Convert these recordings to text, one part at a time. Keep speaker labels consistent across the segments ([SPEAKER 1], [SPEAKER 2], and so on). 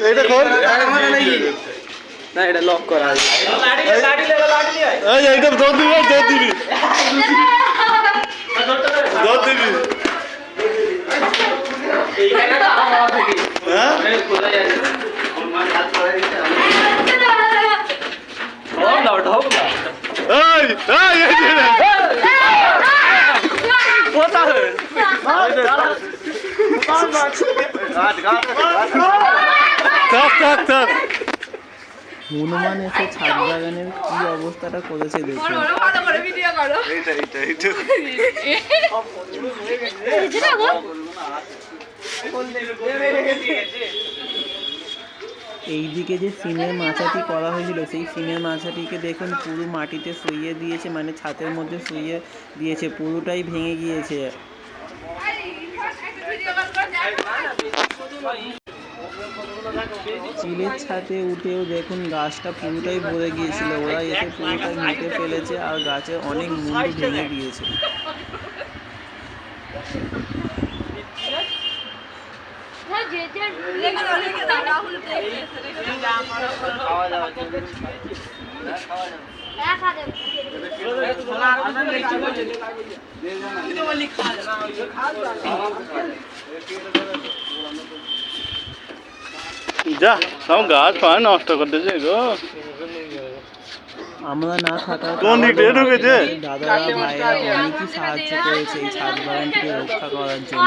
[SPEAKER 1] এটা খোল
[SPEAKER 2] না এটা লক করা আছে
[SPEAKER 1] এই এইটা দৌড় দিবি দৌড় দিবি হ্যাঁ
[SPEAKER 2] হনুমান এসে ছাদ বাগানের কি অবস্থাটা করেছে দেখুন। এইদিকে যে সিমের মাচাটি করা হয়েছিল সেই সিমের মাচাটিকে দেখুন পুরো মাটিতে শুইয়ে দিয়েছে, মানে ছাদের মধ্যে শুইয়ে দিয়েছে, পুরোটাই ভেঙে গিয়েছে। চিলের ছাদে উঠেও দেখুন গাছটা পুরোটাই ভরে গিয়েছিল, ওরা এসে পুরোটাই মেটে ফেলেছে আর গাছে অনেক মুন্ডু ভেঙে দিয়েছে।
[SPEAKER 1] যা সব গাছ ফাছ নষ্ট করতেছে গো।
[SPEAKER 2] আমরা না থাকার
[SPEAKER 1] কোন দিক দিয়ে ঢুকেছে?
[SPEAKER 2] দাদারা ভাইরা অনেকই সাহায্য করেছে এই ছাদ বাগানটিকে রক্ষা করার জন্য।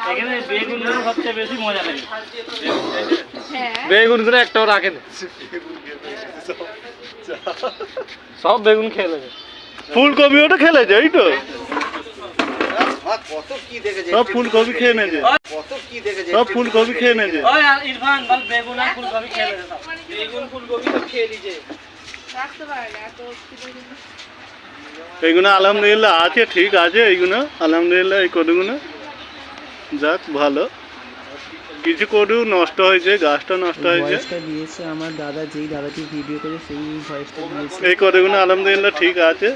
[SPEAKER 1] এখানে বেগুন সবচেয়ে বেশি মজা লাগে।
[SPEAKER 3] বেগুন করে একটাও রাখে না, সব বেগুন খেয়ে নেবে।
[SPEAKER 1] ফুলকপি ওটা খেলেছে এই তো সব ফুলকপি খেয়ে নেছে, সব ফুলকপি খেয়ে নেছে।
[SPEAKER 3] ইরফান বল বেগুন আর ফুলকপি খেয়ে নেবে, বেগুন ফুলকপি তো খেয়ে নিছে।
[SPEAKER 1] এইগুলো আলহামদুলিল্লাহ আছে, ঠিক আছে। এইগুলো আলহামদুলিল্লাহ এই কদুগুলো যাক ভালো, কিছু কদু নষ্ট হয়েছে, গাছটা নষ্ট হয়েছে।
[SPEAKER 2] ভয়েসটা দিয়েছে আমার দাদা, যেই দাদাটি ভিডিও করে সেই ভয়েসটা দিয়েছে।
[SPEAKER 1] এই কদুগুলো আলহামদুলিল্লাহ ঠিক আছে।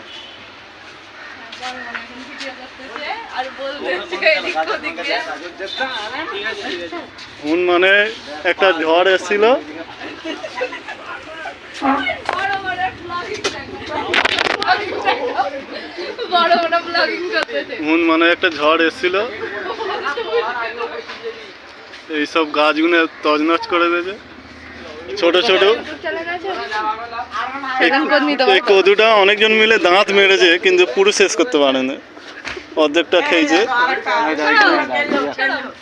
[SPEAKER 1] মানে একটা ঝড় এসেছিল, মানে একটা ঝড় এসেছিল, এইসব গাছগুলো তছনছ করে দিয়েছে। ছোট ছোট এই কদুটা অনেকজন মিলে দাঁত মেরেছে কিন্তু পুরো শেষ করতে পারে না, অর্ধেকটা খেয়েছে।